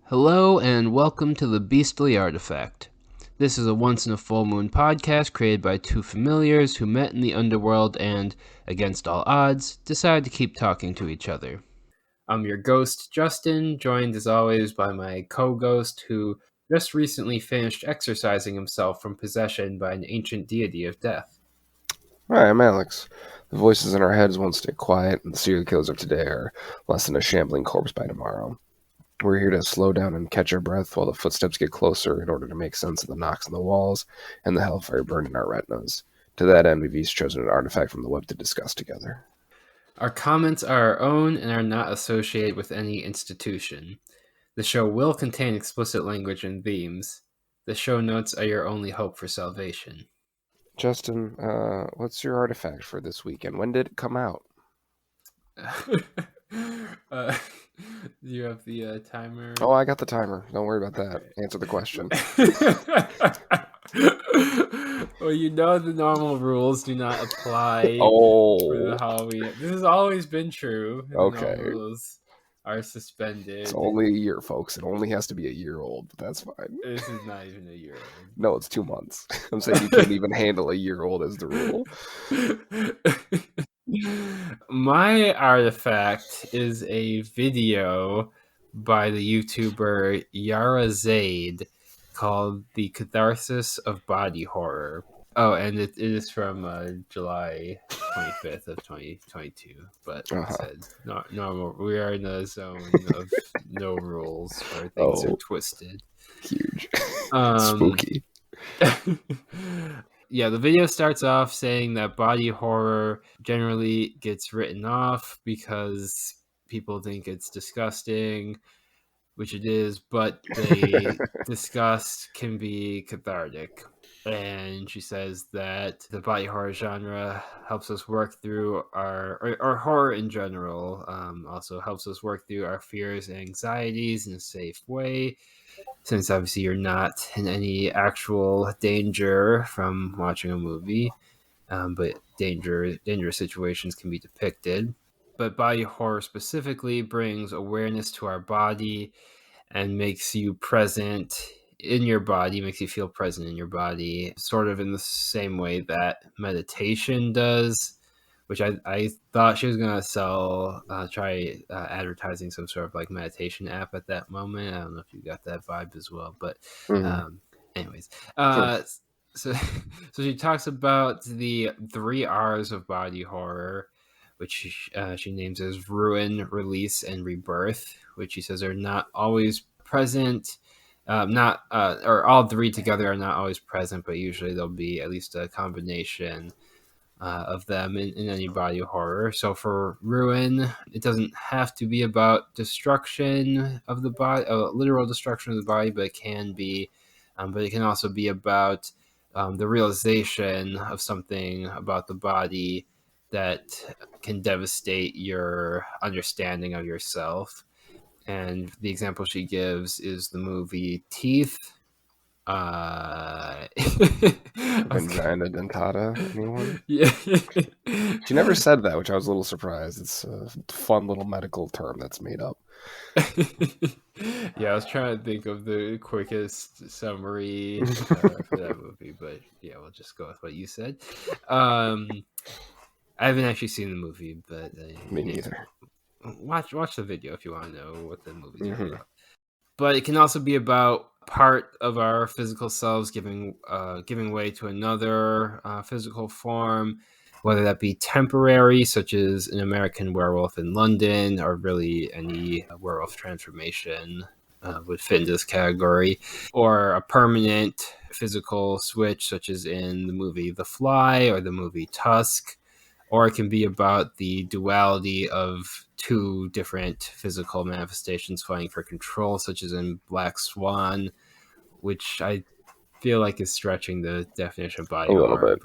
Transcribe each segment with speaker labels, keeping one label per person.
Speaker 1: Hello and welcome to the Beastly Artifact. This is a once-in-a-full-moon podcast created by two familiars who met in the underworld and, against all odds, decided to keep talking to each other. I'm your ghost, Justin, joined as always by my co-ghost who just recently finished exorcising himself from possession by an ancient deity of death.
Speaker 2: Hi, I'm Alex. The voices in our heads won't stay quiet, and the serial killers of today are less than a shambling corpse by tomorrow. We're here to slow down and catch our breath while the footsteps get closer in order to make sense of the knocks on the walls and the hellfire burning our retinas. To that end, we've each chosen an artifact from the web to discuss together.
Speaker 1: Our comments are our own and are not associated with any institution. The show will contain explicit language and themes. The show notes are your only hope for salvation.
Speaker 2: Justin, what's your artifact for this weekend? When did it come out?
Speaker 1: Do you have the timer?
Speaker 2: Oh, I got the timer. Don't worry about that. Answer the question.
Speaker 1: Well, you know the normal rules do not apply
Speaker 2: Oh,
Speaker 1: for the Halloween. This has always been true.
Speaker 2: okay.
Speaker 1: The normal rules are suspended.
Speaker 2: It's only a year, folks. It only has to be a year old, but that's fine.
Speaker 1: This is not even a year old.
Speaker 2: No, it's 2 months. I'm saying you can't even handle a year old as the rule.
Speaker 1: My artifact is a video by the YouTuber Yara Zaid called The Catharsis of Body Horror. Oh, and it is from July 25th of 2022. But like I said, not normal. We are in a zone of no rules where things are twisted.
Speaker 2: Huge. Spooky.
Speaker 1: Yeah, the video starts off saying that body horror generally gets written off because people think it's disgusting, which it is, but the disgust can be cathartic. And she says that the body horror genre helps us work through our horror in general, also helps us work through our fears and anxieties in a safe way, since obviously you're not in any actual danger from watching a movie, but dangerous situations can be depicted. But body horror specifically brings awareness to our body and makes you present in your body, makes you feel present in your body, sort of in the same way that meditation does, which I thought she was going to try advertising some sort of like meditation app at that moment. I don't know if you got that vibe as well, but anyways.
Speaker 2: Sure.
Speaker 1: So she talks about the 3 R's of body horror, which she names as ruin, release, and rebirth, which she says are not always present. Or all 3 together are not always present, but usually there'll be at least a combination of them in any body horror. So for ruin, it doesn't have to be about destruction of the body, literal destruction of the body, but it can be. But it can also be about the realization of something about the body that can devastate your understanding of yourself. And the example she gives is the movie Teeth.
Speaker 2: Vagina dentata, anyone?
Speaker 1: Yeah.
Speaker 2: She never said that, which I was a little surprised. It's a fun little medical term that's made up.
Speaker 1: Yeah, I was trying to think of the quickest summary for that movie, but yeah, we'll just go with what you said. I haven't actually seen the movie, but
Speaker 2: Me neither.
Speaker 1: Watch the video if you want to know what the movie's about. But it can also be about part of our physical selves giving way to another physical form, whether that be temporary, such as an American Werewolf in London, or really any werewolf transformation would fit into this category, or a permanent physical switch, such as in the movie The Fly or the movie Tusk. Or it can be about the duality of 2 different physical manifestations fighting for control, such as in Black Swan, which I feel like is stretching the definition of body horror.
Speaker 2: A little bit.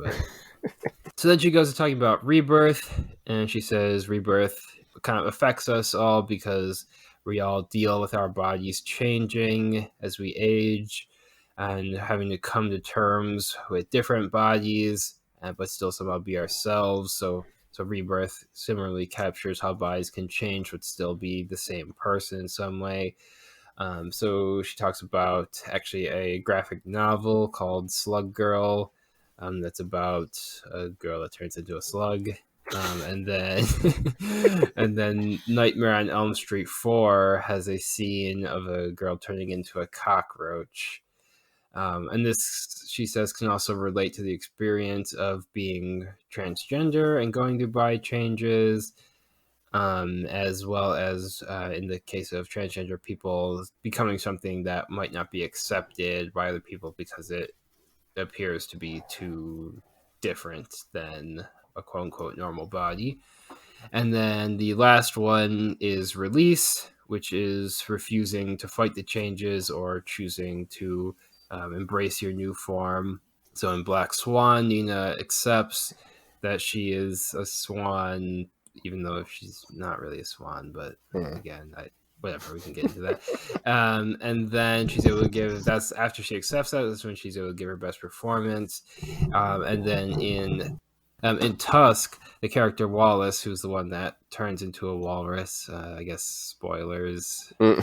Speaker 1: But... So then she goes to talking about rebirth, and she says rebirth kind of affects us all because we all deal with our bodies changing as we age and having to come to terms with different bodies, but still somehow be ourselves. So rebirth similarly captures how bodies can change but still be the same person in some way. So she talks about actually a graphic novel called Slug Girl, that's about a girl that turns into a slug. And then and then Nightmare on Elm Street 4 has a scene of a girl turning into a cockroach. And this, she says, can also relate to the experience of being transgender and going through body changes, as well as in the case of transgender people becoming something that might not be accepted by other people because it appears to be too different than a quote unquote normal body. And then the last one is release, which is refusing to fight the changes or choosing to embrace your new form. So in Black Swan, Nina accepts that she is a swan, even though she's not really a swan. But again, whatever, we can get into that. And then she's able to give, that's after she accepts that, that's when she's able to give her best performance. And then in Tusk, the character Wallace, who's the one that turns into a walrus, I guess spoilers.
Speaker 2: You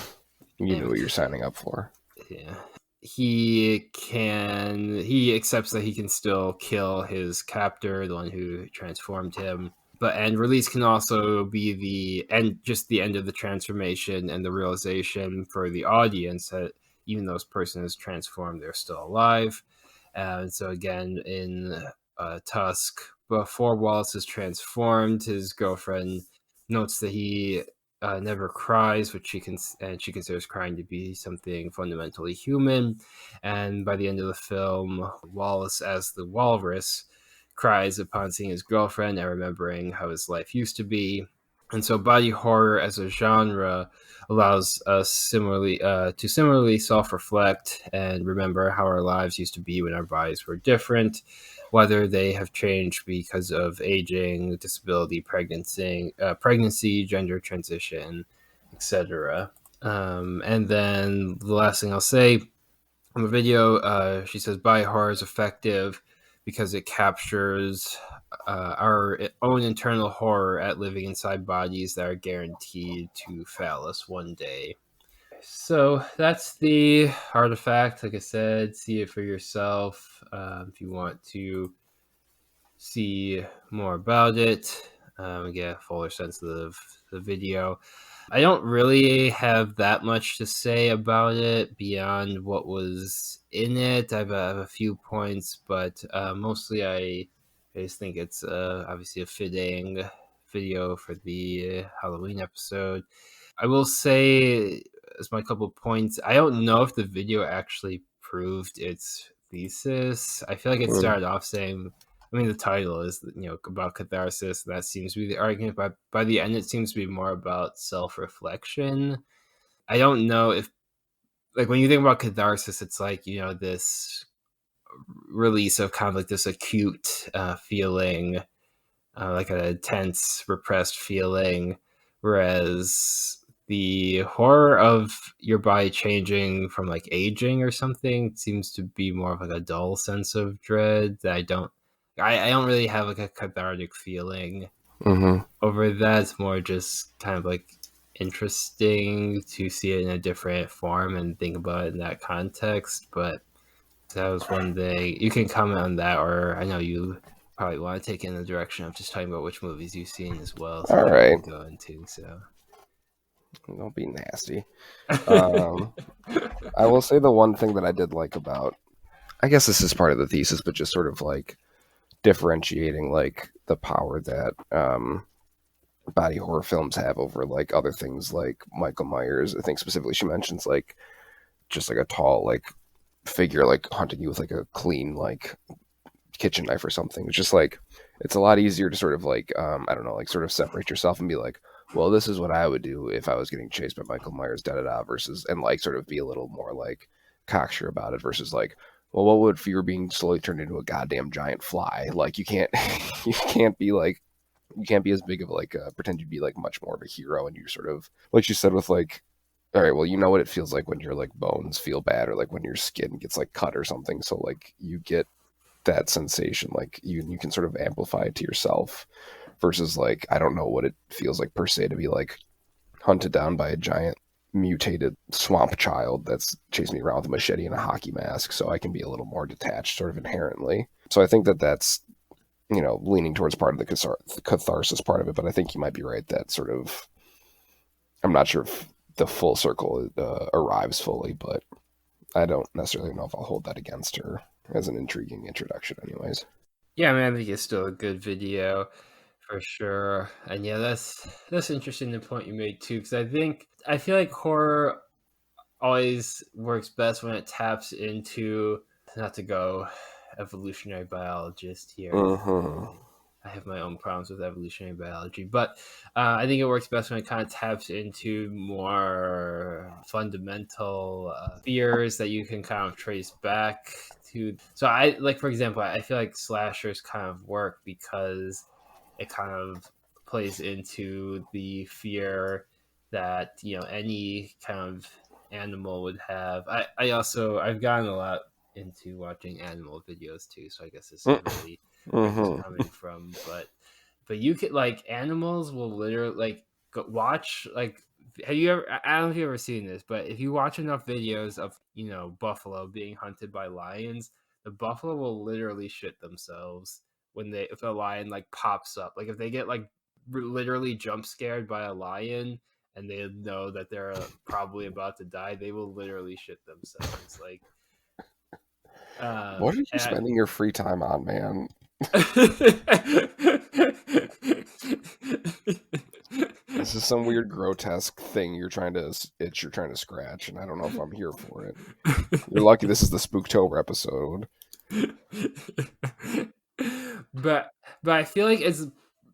Speaker 2: knew what you're signing up for.
Speaker 1: Yeah. He accepts that he can still kill his captor, the one who transformed him. And release can also be the end, just the end of the transformation and the realization for the audience that even though this person is transformed, they're still alive. And so again, in Tusk, before Wallace is transformed, his girlfriend notes that he never cries, which she considers crying to be something fundamentally human. And by the end of the film, Wallace, as the walrus, cries upon seeing his girlfriend and remembering how his life used to be. And so, body horror as a genre allows us to similarly self-reflect and remember how our lives used to be when our bodies were different, whether they have changed because of aging, disability, pregnancy, gender transition, etc. And then the last thing I'll say on the video, she says body horror is effective because it captures our own internal horror at living inside bodies that are guaranteed to fail us one day. So that's the artifact. Like I said, see it for yourself if you want to see more about it, get a fuller sense of the video. I don't really have that much to say about it beyond what was in it. I have a few points, but mostly I just think it's obviously a fitting video for the Halloween episode. I will say, as my couple points, I don't know if the video actually proved its thesis. I feel like it started off saying, I mean, the title is, about catharsis. That seems to be the argument, but by the end, it seems to be more about self-reflection. I don't know if, like, when you think about catharsis, it's like, this release of kind of like this acute feeling, like a tense, repressed feeling, whereas the horror of your body changing from like aging or something seems to be more of like a dull sense of dread that I don't really have like a cathartic feeling over that. It's more just kind of like interesting to see it in a different form and think about it in that context. But that was one thing. You can comment on that, or I know you probably want to take it in the direction of just talking about which movies you've seen as well. So
Speaker 2: All right.
Speaker 1: can go into so.
Speaker 2: Don't be nasty. I will say the one thing that I did like about, I guess this is part of the thesis, but just sort of like differentiating like the power that body horror films have over like other things like Michael Myers. I think specifically she mentions like just like a tall like figure like hunting you with like a clean like kitchen knife or something. It's just like it's a lot easier to sort of like I don't know, like sort of separate yourself and be like, well, this is what I would do if I was getting chased by Michael Myers, da da da, versus, and like sort of be a little more like cocksure about it versus like, well, what would if you were being slowly turned into a goddamn giant fly? Like you can't you can't be as big of like pretend you'd be like much more of a hero, and you're sort of like you said with like, all right, well, you know what it feels like when your like bones feel bad or like when your skin gets like cut or something, so like you get that sensation, like you can sort of amplify it to yourself versus like I don't know what it feels like per se to be like hunted down by a giant mutated swamp child that's chasing me around with a machete and a hockey mask, so I can be a little more detached, sort of inherently. So I think that that's leaning towards part of the catharsis part of it. But I think you might be right that sort of I'm not sure if the full circle arrives fully, but I don't necessarily know if I'll hold that against her as an intriguing introduction, anyways.
Speaker 1: Yeah, I mean, I think it's still a good video for sure. And yeah, that's interesting the point you made too, because I feel like horror always works best when it taps into, not to go evolutionary biologist here.
Speaker 2: Mm-hmm.
Speaker 1: I have my own problems with evolutionary biology, but I think it works best when it kind of taps into more fundamental fears that you can kind of trace back to. So I like, for example, I feel like slashers kind of work because it kind of plays into the fear that any kind of animal would have. I've gotten a lot into watching animal videos too, so I guess this is really where this is
Speaker 2: Mm-hmm.
Speaker 1: coming from. But you could, like, animals will literally, like, watch, like, have you ever, I don't know if you've ever seen this, but if you watch enough videos of buffalo being hunted by lions, the buffalo will literally shit themselves if a lion like pops up, like if they get like literally jump scared by a lion and they know that they're probably about to die, they will literally shit themselves. Like,
Speaker 2: What are you
Speaker 1: and
Speaker 2: spending your free time on, man? This is some weird grotesque thing you're trying to itch, you're trying to scratch, and I don't know if I'm here for it. You're lucky this is the Spooktober episode.
Speaker 1: but but I feel like it's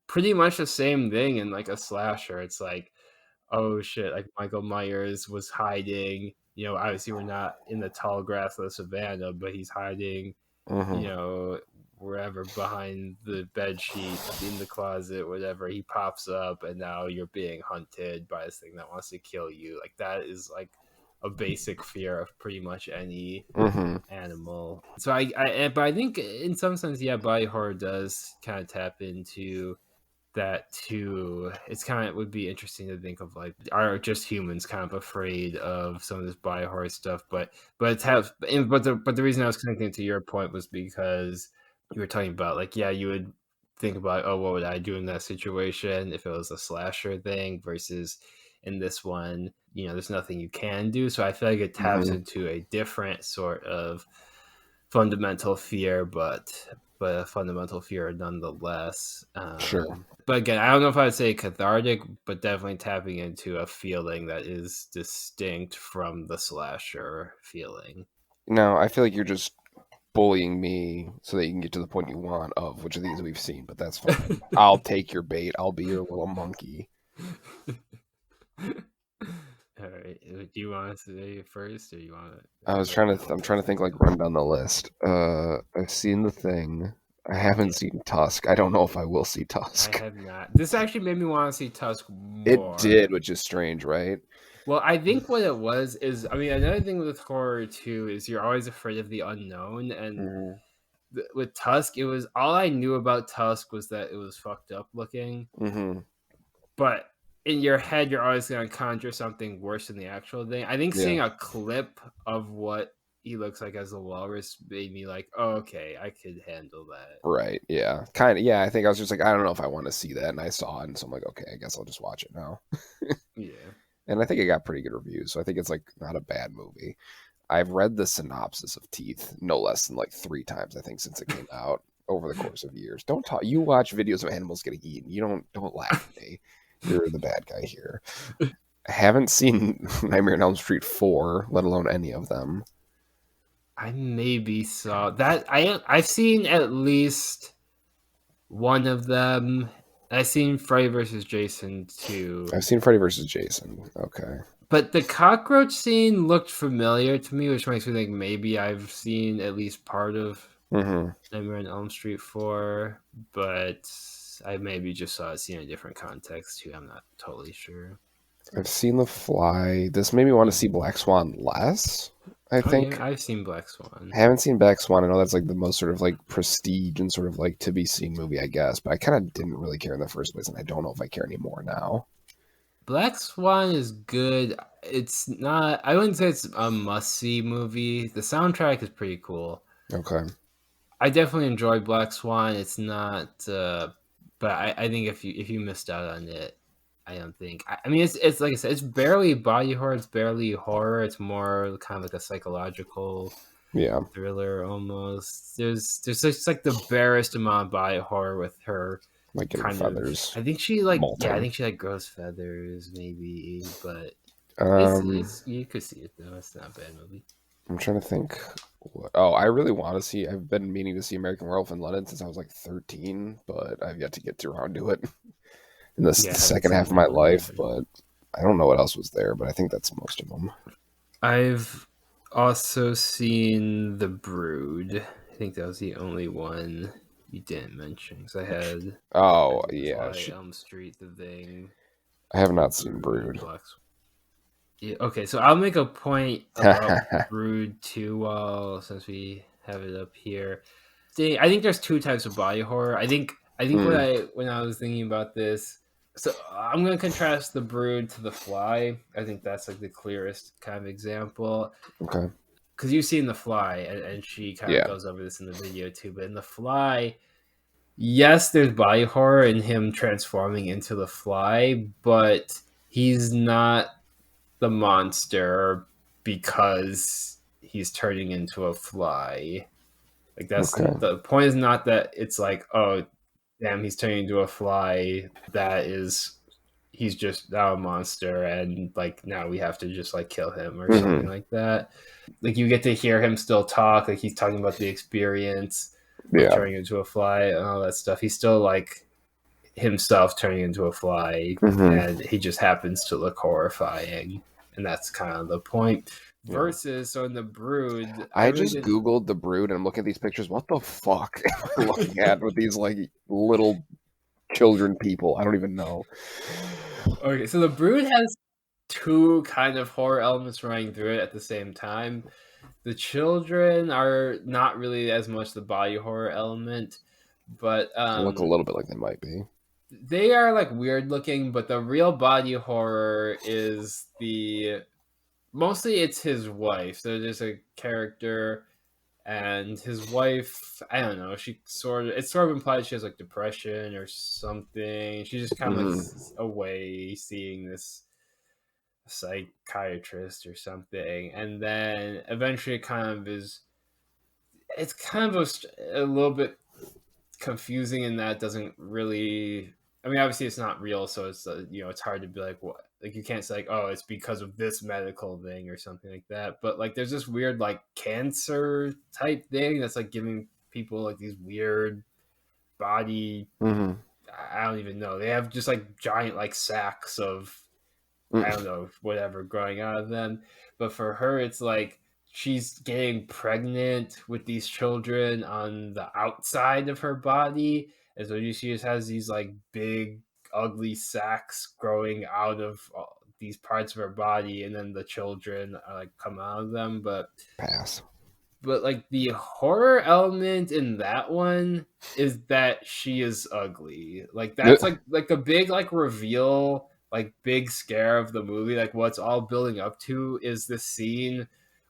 Speaker 1: pretty much the same thing in like a slasher. It's like, oh shit, like Michael Myers was hiding. Obviously we're not in the tall grass of the savannah, but he's hiding, you
Speaker 2: Mm-hmm.
Speaker 1: know, wherever behind the bed sheet, in the closet, whatever. He pops up, and now you're being hunted by this thing that wants to kill you. Like, that is like a basic fear of pretty much any
Speaker 2: Mm-hmm.
Speaker 1: animal. So but I think in some sense, yeah, body horror does kind of tap into that too. It's kind of would be interesting to think of, like, are just humans kind of afraid of some of this body horror stuff? But it's have but the reason I was connecting to your point was because you were talking about, like, yeah, you would think about, oh, what would I do in that situation if it was a slasher thing versus in this one, there's nothing you can do. So I feel like it taps
Speaker 2: Mm-hmm.
Speaker 1: into a different sort of fundamental fear, but a fundamental fear nonetheless.
Speaker 2: Sure.
Speaker 1: But again, I don't know if I would say cathartic, but definitely tapping into a feeling that is distinct from the slasher feeling.
Speaker 2: Now, I feel like you're just bullying me so that you can get to the point you want of which of these we've seen, but that's fine. I'll take your bait. I'll be your little monkey.
Speaker 1: All right. Do you want to say it first, or you want to?
Speaker 2: I was trying to. I'm trying to think, like, run down the list. I've seen The Thing. I haven't
Speaker 1: Okay.
Speaker 2: seen Tusk. I don't know if I will see
Speaker 1: I
Speaker 2: Tusk.
Speaker 1: have not. This actually made me want to see Tusk
Speaker 2: It
Speaker 1: more.
Speaker 2: did, which is strange, right?
Speaker 1: Well, I think what it was is, I mean, another thing with horror too is you're always afraid of the unknown, and
Speaker 2: Mm-hmm.
Speaker 1: with Tusk, it was all I knew about Tusk was that it was fucked up looking,
Speaker 2: Mm-hmm.
Speaker 1: but in your head, you're always going to conjure something worse than the actual thing. I think
Speaker 2: Yeah.
Speaker 1: seeing a clip of what he looks like as a walrus made me like, oh, okay, I could handle that.
Speaker 2: Right. Yeah. Kind of. Yeah. I think I was just like, I don't know if I want to see that, and I saw it, and so I'm like, okay, I guess I'll just watch it now.
Speaker 1: Yeah.
Speaker 2: And I think it got pretty good reviews, so I think it's like not a bad movie. I've read the synopsis of Teeth no less than like 3 times, I think, since it came out over the course of years. Don't talk. You watch videos of animals getting eaten. You don't laugh at me. You're the bad guy here. I haven't seen Nightmare on Elm Street 4, let alone any of them.
Speaker 1: I maybe saw that. I've seen at least one of them. I've seen Freddy versus Jason too.
Speaker 2: I've seen Freddy vs. Jason. Okay.
Speaker 1: But the cockroach scene looked familiar to me, which makes me think maybe I've seen at least part of
Speaker 2: Mm-hmm.
Speaker 1: Nightmare on Elm Street 4, but I maybe just saw it seen in a different context too. I'm not totally sure.
Speaker 2: I've seen The Fly. This made me want to see Black Swan less, I
Speaker 1: Oh yeah,
Speaker 2: think.
Speaker 1: I've seen Black Swan.
Speaker 2: I haven't seen Black Swan. I know that's like the most sort of like prestige and sort of like to be seen movie, I guess. But I kind of didn't really care in the first place, and I don't know if I care anymore now.
Speaker 1: Black Swan is good. It's not. I wouldn't say it's a must see movie. The soundtrack is pretty cool.
Speaker 2: Okay.
Speaker 1: I definitely enjoyed Black Swan. It's not, but I think if you missed out on it, I don't think. I mean, it's like I said, it's barely body horror. It's barely horror. It's more kind of like a psychological
Speaker 2: Yeah.
Speaker 1: thriller almost. There's just like the barest amount of body horror with her.
Speaker 2: Like getting
Speaker 1: Kind of.
Speaker 2: feathers
Speaker 1: I think she like yeah. I
Speaker 2: molting.
Speaker 1: think she like grows feathers maybe, but
Speaker 2: Um,
Speaker 1: it's you could see it though. It's not a bad movie.
Speaker 2: I'm trying to think. Oh, I really want to see. I've been meaning to see American Werewolf in London since I was like 13, but I've yet to get around to it in the
Speaker 1: Yeah, I haven't
Speaker 2: second
Speaker 1: seen
Speaker 2: half of
Speaker 1: that
Speaker 2: my
Speaker 1: one
Speaker 2: life.
Speaker 1: either.
Speaker 2: But I don't know what else was there. But I think that's most of them.
Speaker 1: I've also seen The Brood. I think that was the only one you didn't mention because I
Speaker 2: Oh
Speaker 1: think The
Speaker 2: yeah,
Speaker 1: Fly, Elm Street, The Thing,
Speaker 2: I have not seen
Speaker 1: Brood,
Speaker 2: Brood.
Speaker 1: Black. Yeah, okay, so I'll make a point about Brood too. Since we have it up here, I think there's two types of body horror. I think
Speaker 2: Hmm.
Speaker 1: when I was thinking about this, so I'm gonna contrast The Brood to The Fly. I think that's like the clearest kind of example
Speaker 2: Okay.
Speaker 1: because you've seen The Fly, and she kind of
Speaker 2: Yeah.
Speaker 1: goes over this in the video too. But in The Fly, yes, there's body horror in him transforming into the Fly, but he's not the monster because he's turning into a fly. Like that's
Speaker 2: Okay.
Speaker 1: the point is not that it's like, oh damn, he's turning into a fly. That is he's just now a monster and like now we have to just like kill him or something
Speaker 2: Hmm.
Speaker 1: like that. Like you get to hear him still talk, like he's talking about the experience of
Speaker 2: Yeah.
Speaker 1: turning into a fly and all that stuff. He's still like himself turning into a fly
Speaker 2: Hmm.
Speaker 1: and he just happens to look horrifying, and that's kind of the point.
Speaker 2: Yeah.
Speaker 1: Versus so in The Brood, I
Speaker 2: I
Speaker 1: really
Speaker 2: just
Speaker 1: didn't.
Speaker 2: googled the Brood and I'm looking at these pictures. What the fuck am I looking at with these like little children people? I don't even know.
Speaker 1: Okay, so The Brood has two kind of horror elements running through it at the same time. The children are not really as much the body horror element, but
Speaker 2: They look a little bit like they might be.
Speaker 1: they are like weird looking, but the real body horror is the mostly it's his wife. So there's a character and his wife, I don't know, it's sort of implied she has like depression or something. She's just kind of like
Speaker 2: Hmm.
Speaker 1: away seeing this psychiatrist or something, and then eventually it kind of is it's kind of a little bit confusing in that it doesn't really. I mean, obviously it's not real, so it's it's hard to be like what, like you can't say like, oh, it's because of this medical thing or something like that. But like there's this weird like cancer type thing that's like giving people like these weird body.
Speaker 2: Hmm.
Speaker 1: I don't even know. They have just like giant like sacks of I don't know, whatever growing out of them. But for her, it's like she's getting pregnant with these children on the outside of her body. And so she just has these like big, ugly sacs growing out of these parts of her body. And then the children are like come out of them.
Speaker 2: Pass.
Speaker 1: But like the horror element in that one is that she is ugly. Like that's like the big like reveal, like big scare of the movie. Like what's all building up to is this scene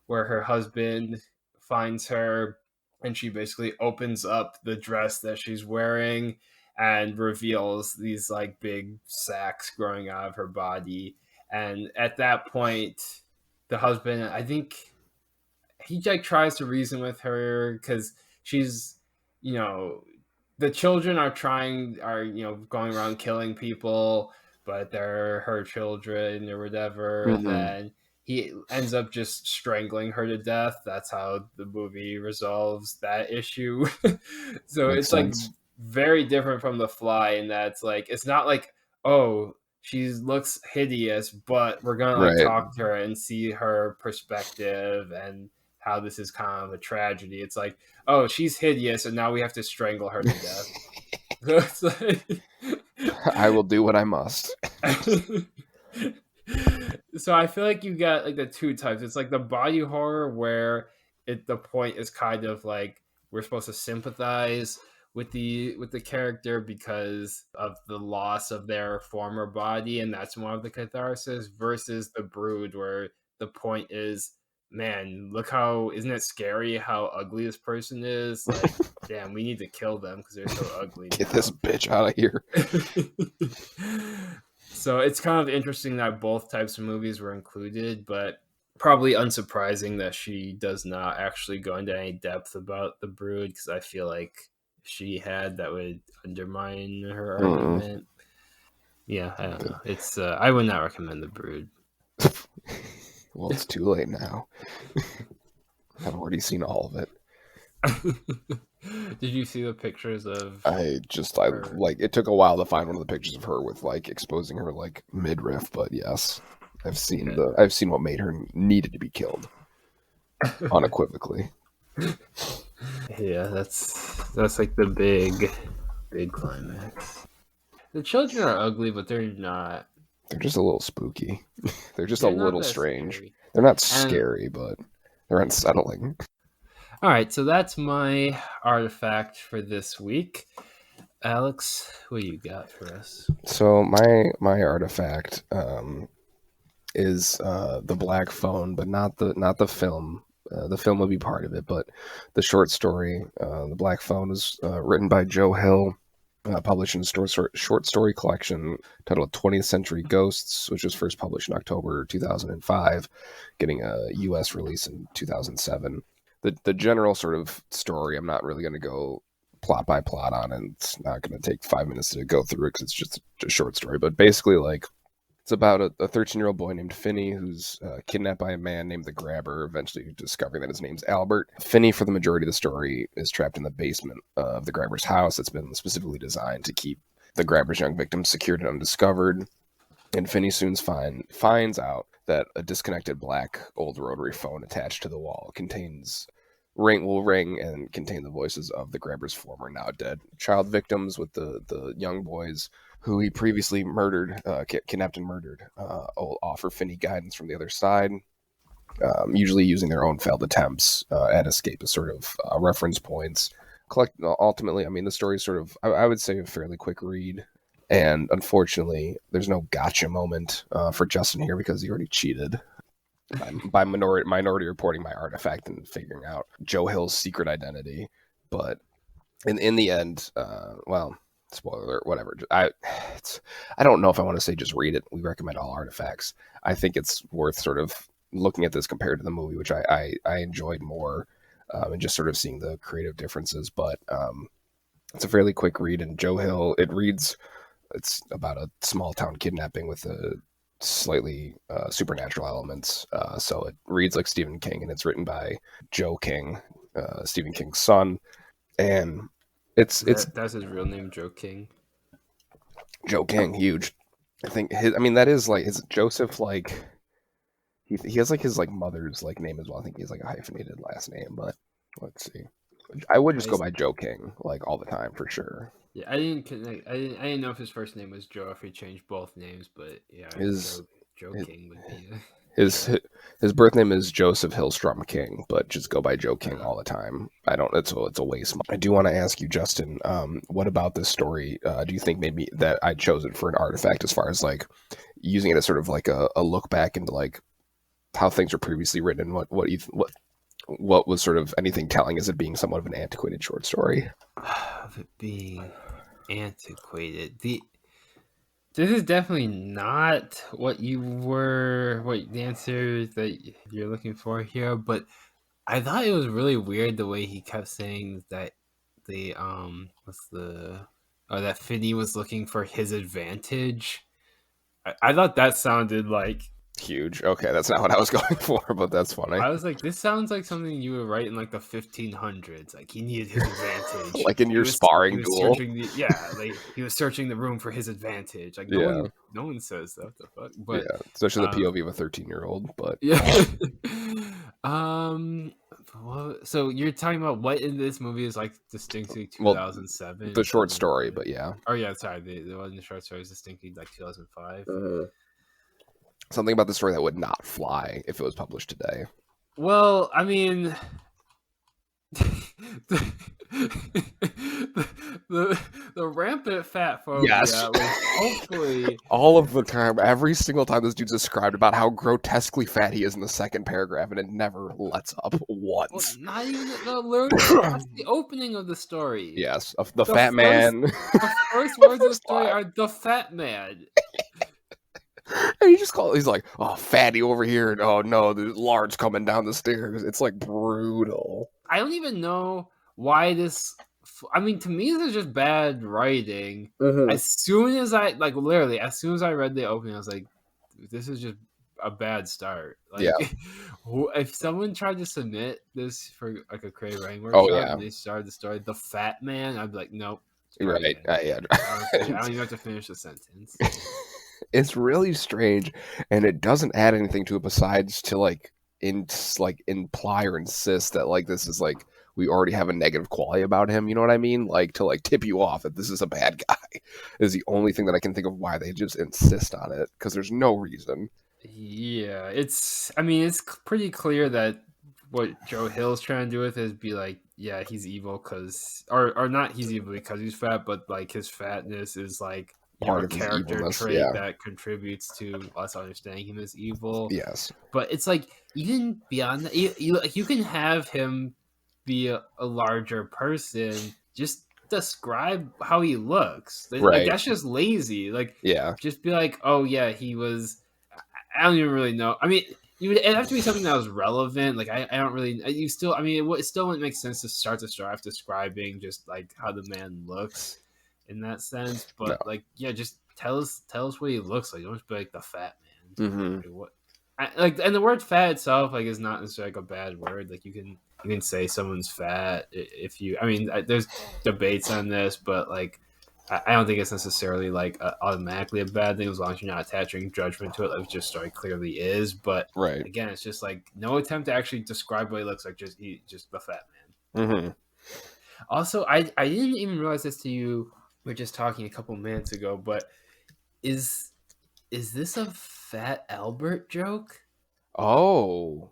Speaker 1: where her husband finds her and she basically opens up the dress that she's wearing and reveals these like big sacs growing out of her body. And at that point, the husband, I think he like tries to reason with her because she's you know the children are going around killing people, but they're her children or whatever, and
Speaker 2: Hmm.
Speaker 1: then he ends up just strangling her to death. That's how the movie resolves that issue. So
Speaker 2: Makes
Speaker 1: it's like
Speaker 2: sense.
Speaker 1: very different from The Fly in that it's not like, oh, she looks hideous, but we're gonna like
Speaker 2: Right.
Speaker 1: talk to her and see her perspective and how this is kind of a tragedy. It's like, oh, she's hideous, and now we have to strangle her to death. So it's like,
Speaker 2: I will do what I must.
Speaker 1: so I feel like you got like the two types. It's like the body horror where the point is kind of like we're supposed to sympathize with the character because of the loss of their former body, and that's more of the catharsis, versus the Brood, where the point is, man, look how isn't it scary how ugly this person is? Like, damn, we need to kill them because they're so ugly
Speaker 2: Get this
Speaker 1: now.
Speaker 2: bitch out of here.
Speaker 1: So it's kind of interesting that both types of movies were included, but probably unsurprising that she does not actually go into any depth about the Brood, because I feel like if she had, that would undermine her
Speaker 2: Mm.
Speaker 1: argument. Yeah, I don't know. It's I would not recommend the Brood.
Speaker 2: Well, it's too late now. I've already seen all of it.
Speaker 1: Did you see the pictures of
Speaker 2: I
Speaker 1: her?
Speaker 2: like it took a while to find one of the pictures of her with like exposing her like midriff, but yes,
Speaker 1: Okay.
Speaker 2: I've seen what made her needed to be killed unequivocally.
Speaker 1: Yeah, that's like the big climax. The children are ugly, but
Speaker 2: They're just a little spooky. They're just a
Speaker 1: they're not
Speaker 2: little
Speaker 1: that
Speaker 2: strange.
Speaker 1: scary.
Speaker 2: They're not
Speaker 1: And
Speaker 2: scary, but they're unsettling.
Speaker 1: all right, so that's my artifact for this week. Alex, what do you got for us?
Speaker 2: So my artifact is the Black Phone, but not the film. The film will be part of it, but the short story, the Black Phone, is written by Joe Hill, published in a short story collection titled 20th Century Ghosts, which was first published in October 2005, getting a U.S. release in 2007. The general sort of story, I'm not really going to go plot by plot on, and it's not going to take 5 minutes to go through it because it's just a short story. But basically, like, it's about a 13-year-old boy named Finney who's kidnapped by a man named the Grabber, eventually discovering that his name's Albert. Finney, for the majority of the story, is trapped in the basement of the Grabber's house that's been specifically designed to keep the Grabber's young victims secured and undiscovered. And Finney soon finds out that a disconnected black old rotary phone attached to the wall will ring and contain the voices of the Grabber's former, now dead child victims, with the young boys who he previously murdered, kidnapped and murdered, will offer Finney guidance from the other side, usually using their own failed attempts at escape as sort of reference points. Ultimately, I mean, the story is sort of, I would say, a fairly quick read. And unfortunately, there's no gotcha moment for Justin here because he already cheated by minority reporting my artifact and figuring out Joe Hill's secret identity. But in the end, well, spoiler alert, whatever. I don't know if I want to say just read it. We recommend all artifacts. I think it's worth sort of looking at this compared to the movie, which I enjoyed more, and just sort of seeing the creative differences. But it's a fairly quick read, and Joe Hill, it's about a small town kidnapping with a slightly supernatural elements. So it reads like Stephen King, and it's written by Joe King, Stephen King's son, and it's
Speaker 1: That's his real name, Joe King.
Speaker 2: Joe King, huge. I think his. I mean, that is like his Joseph. Like he has like his like mother's like name as well. I think he has like a hyphenated last name, but let's see. I would just go by Joe King like all the time for sure.
Speaker 1: Yeah, I didn't connect. I didn't know if his first name was Joe, if he changed both names, but yeah,
Speaker 2: His
Speaker 1: Joe
Speaker 2: his
Speaker 1: King would be.
Speaker 2: his birth name is Joseph Hillstrom King, but just go by Joe King
Speaker 1: Uh,
Speaker 2: all the time. I don't. It's a waste. I do want to ask you, Justin. What about this story? Do you think maybe that I chose it for an artifact as far as like using it as sort of like a look back into like how things were previously written and what was sort of anything telling as it being somewhat of an antiquated short story?
Speaker 1: of it being antiquated. This is definitely not what the answer that you're looking for here, but I thought it was really weird the way he kept saying that the what's the that Finney was looking for his advantage. I thought that sounded like
Speaker 2: Huge. Okay, that's not what I was going for, but that's funny.
Speaker 1: I was like, this sounds like something you would write in like the 1500s. Like he needed his advantage.
Speaker 2: Like in
Speaker 1: He
Speaker 2: your
Speaker 1: was
Speaker 2: sparring duel.
Speaker 1: like he was searching the room for his advantage. Like
Speaker 2: Yeah,
Speaker 1: no one says that. What the fuck?
Speaker 2: yeah.
Speaker 1: But
Speaker 2: Especially the
Speaker 1: um
Speaker 2: POV of a 13-year-old. But
Speaker 1: yeah. um so you're talking about what in this movie is like distinctly
Speaker 2: well,
Speaker 1: 2007
Speaker 2: the
Speaker 1: and
Speaker 2: short
Speaker 1: something in
Speaker 2: story.
Speaker 1: the
Speaker 2: But yeah,
Speaker 1: oh yeah, sorry, the one in the short story is distinctly like 2005.
Speaker 2: something about the story that would not fly if it was published today.
Speaker 1: Well, I mean, the rampant fat
Speaker 2: Yes.
Speaker 1: phobia, which hopefully,
Speaker 2: All of the time, every single time this dude's described about how grotesquely fat he is in the second paragraph, and it never lets up
Speaker 1: well,
Speaker 2: once.
Speaker 1: not even literally that's the opening of the story.
Speaker 2: Yes, of the
Speaker 1: The
Speaker 2: fat
Speaker 1: first
Speaker 2: man.
Speaker 1: the first
Speaker 2: The
Speaker 1: words of the
Speaker 2: first
Speaker 1: story
Speaker 2: line.
Speaker 1: are the fat man.
Speaker 2: And he's like, oh, fatty over here, and oh no, there's large coming down the stairs. It's like brutal.
Speaker 1: I don't even know why this. I mean, to me, this is just bad writing.
Speaker 2: Mm-hmm.
Speaker 1: As soon as I like, literally, as soon as I read the opening, I was like, "This is just a bad start."
Speaker 2: Yeah.
Speaker 1: Like, if someone tried to submit this for like a creative writing
Speaker 2: Oh
Speaker 1: workshop
Speaker 2: yeah.
Speaker 1: and they started the story, "The Fat Man," I'd be like, "Nope, try
Speaker 2: Right.
Speaker 1: again."
Speaker 2: Yeah.
Speaker 1: I don't even have to finish the sentence.
Speaker 2: It's really strange, and it doesn't add anything to it besides to like imply or insist that like this is like we already have a negative quality about him. You know what I mean? Like to like tip you off that this is a bad guy is the only thing that I can think of why they just insist on it because there's no reason.
Speaker 1: Yeah, it's. I mean, it's pretty clear that what Joe Hill's trying to do with it is be like, yeah, he's evil because, or not, he's evil because he's fat, but like his fatness is like
Speaker 2: Part
Speaker 1: a
Speaker 2: of his
Speaker 1: character
Speaker 2: evilness.
Speaker 1: trait
Speaker 2: Yeah.
Speaker 1: that contributes to us understanding him as evil.
Speaker 2: Yes.
Speaker 1: But it's like even beyond that, you can have him be a larger person. Just describe how he looks. Like
Speaker 2: Right.
Speaker 1: that's just lazy. Like
Speaker 2: Yeah.
Speaker 1: just be like, oh yeah, he was. I don't even really know. I mean, it'd have to be something that was relevant. Like I don't really. You still. I mean, it still wouldn't make sense to start the story off describing just like how the man looks in that sense.
Speaker 2: No.
Speaker 1: But like, yeah, just tell us what he looks like. Don't just be like the fat man.
Speaker 2: Mm-hmm.
Speaker 1: Like, what? Like, and the word fat itself like is not necessarily like a bad word. Like you can say someone's fat if you. I mean, there's debates on this, but like I don't think it's necessarily like automatically a bad thing as long as you're not attaching judgment to it, like just story clearly is. But
Speaker 2: Right.
Speaker 1: again, it's just like no attempt to actually describe what he looks like. Just the fat man.
Speaker 2: Mm-hmm.
Speaker 1: Also, I didn't even realize this to you. We are just talking a couple minutes ago, but is is this a Fat Albert joke?
Speaker 2: Oh,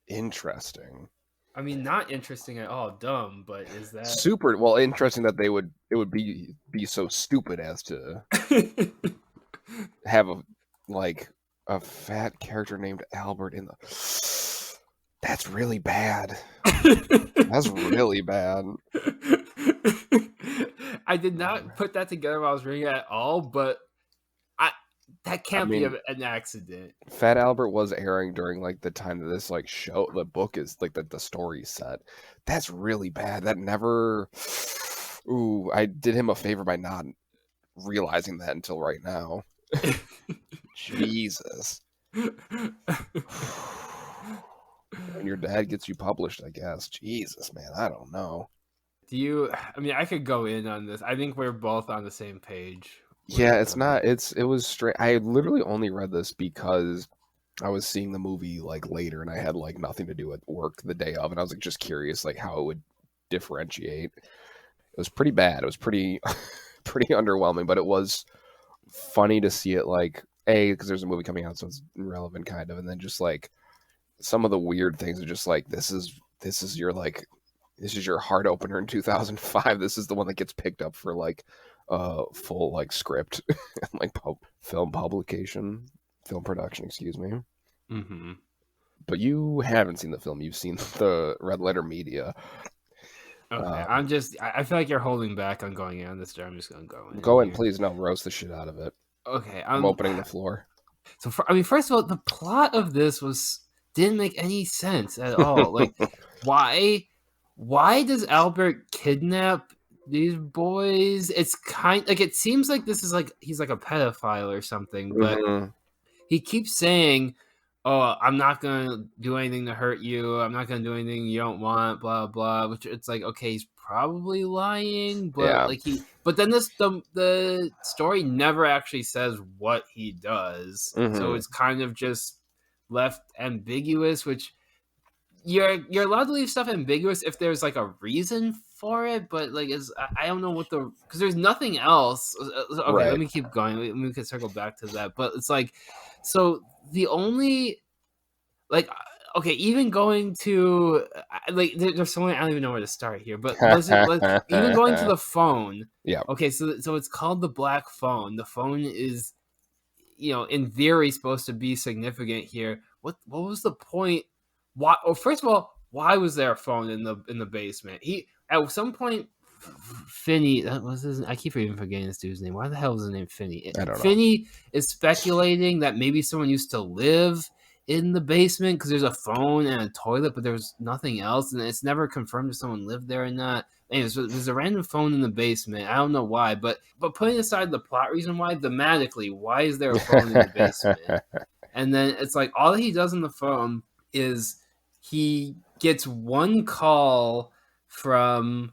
Speaker 2: interesting.
Speaker 1: I mean, not interesting at all, dumb, but is that
Speaker 2: Super well interesting that it would be so stupid as to have a like a fat character named Albert in the that's really bad. That's really bad.
Speaker 1: I did not put that together while I was reading it at all, but I that
Speaker 2: I
Speaker 1: can't be
Speaker 2: mean,
Speaker 1: an accident.
Speaker 2: Fat Albert was airing during like the time that this like show the book is like the story set. That's really bad. That never Ooh, I did him a favor by not realizing that until right now. Jesus. When your dad gets you published, I guess. Jesus, man, I don't know.
Speaker 1: Do you? I mean, I could go in on this. I think we're both on the same page.
Speaker 2: Yeah,
Speaker 1: With
Speaker 2: it's not. It was straight. I literally only read this because I was seeing the movie like later, and I had like nothing to do at work the day of, and I was like just curious like how it would differentiate. It was pretty bad. It was pretty pretty underwhelming, but it was funny to see it like a because there's a movie coming out, so it's relevant kind of, and then just like some of the weird things are just like this is your like this is your heart opener in 2005. This is the one that gets picked up for like full like script like film publication, film production, excuse me.
Speaker 1: Mm-hmm.
Speaker 2: But you haven't seen the film. You've seen the red letter media.
Speaker 1: Okay, I feel like you're holding back on going in on this. I'm just gonna go in
Speaker 2: Go in,
Speaker 1: here.
Speaker 2: please. No, roast the shit out of it.
Speaker 1: Okay,
Speaker 2: I'm opening the floor.
Speaker 1: So I mean, first of all, the plot of this didn't make any sense at all. Like, why does Albert kidnap these boys? It's like it seems like this is like he's like a pedophile or something, but
Speaker 2: Mhm.
Speaker 1: he keeps saying, "Oh, I'm not gonna do anything to hurt you. I'm not gonna do anything you don't want." Blah blah. Which it's like, okay, he's probably lying, but
Speaker 2: Yeah.
Speaker 1: like But then the story never actually says what he does, so
Speaker 2: Mhm.
Speaker 1: it's kind of just left ambiguous. Which you're allowed to leave stuff ambiguous if there's like a reason for it, but like I don't know what the because there's nothing else. Okay,
Speaker 2: Right.
Speaker 1: let me keep going. We can circle back to that, but it's like so the only like okay, even going to like there's so many, I don't even know where to start here, but let's even going to the phone.
Speaker 2: Yeah,
Speaker 1: Okay, so it's called the black phone. The phone is, in theory supposed to be significant here. What was the point? Why? Well, first of all, why was there a phone in the basement? He at some point, Finney, that was his. I keep even forgetting this dude's name. Why the hell is his name Finney?
Speaker 2: I don't know.
Speaker 1: Finney is speculating that maybe someone used to live in the basement because there's a phone and a toilet, but there's nothing else, and it's never confirmed if someone lived there or not. Anyways, there's a random phone in the basement. I don't know why, but putting aside the plot reason why, thematically, why is there a phone in the basement? And then it's like all he does on the phone is he gets one call from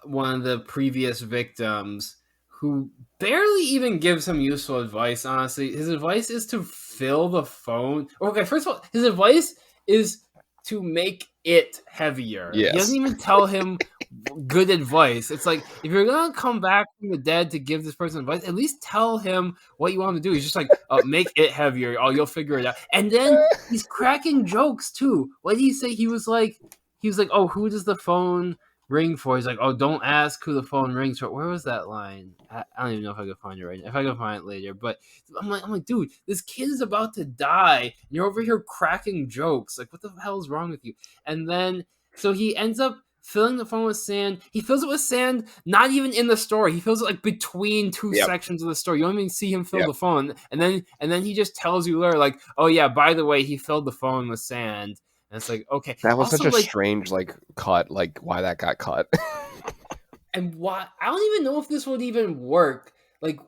Speaker 1: one of the previous victims who barely even gives him useful advice, honestly. His advice is to fill the phone. Okay, first of all, his advice is to make it heavier. He
Speaker 2: Yes.
Speaker 1: doesn't even tell him good advice. It's like, if you're gonna come back from the dead to give this person advice, at least tell him what you want him to do. He's just like, make it heavier. Oh, you'll figure it out. And then he's cracking jokes too. What did he say? He was like, oh, who does the phone ring for? He's like, oh, don't ask who the phone rings for. Where was that line? I don't even know if I can find it right now. If I can find it later. But I'm like, dude, this kid is about to die. And you're over here cracking jokes. Like, what the hell is wrong with you? And then, so he ends up filling the phone with sand. He fills it with sand, not even in the story. He fills it like between two sections of the story. You don't even see him fill the phone. And then he just tells you later, like, oh yeah, by the way, he filled the phone with sand. And it's like, okay.
Speaker 2: That was
Speaker 1: also,
Speaker 2: such a strange cut, like why that got cut.
Speaker 1: And why? I don't even know if this would even work. Like,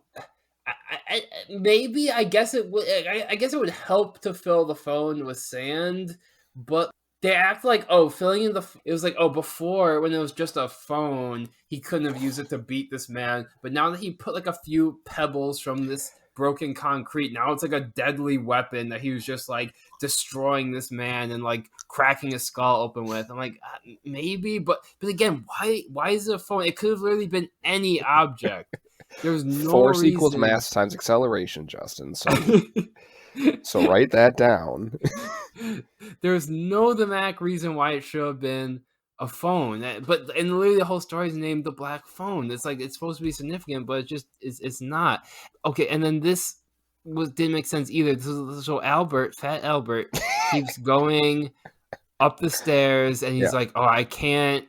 Speaker 1: maybe I guess it would. I guess it would help to fill the phone with sand, but they act like, oh, filling in it was like, oh, before when it was just a phone, he couldn't have used it to beat this man, but now that he put like a few pebbles from this broken concrete, now it's like a deadly weapon that he was just like destroying this man and like cracking his skull open with. I'm like, maybe, but again, why is it a phone? It could have literally been any object. There's no
Speaker 2: Force
Speaker 1: reason.
Speaker 2: equals mass times acceleration, Justin. So write that down.
Speaker 1: There's no thematic reason why it should have been a phone, but and literally the whole story is named the Black Phone. It's like it's supposed to be significant, but it's not. Okay, and then this didn't make sense either. So Fat Albert, keeps going up the stairs, and he's like, "Oh, I can't."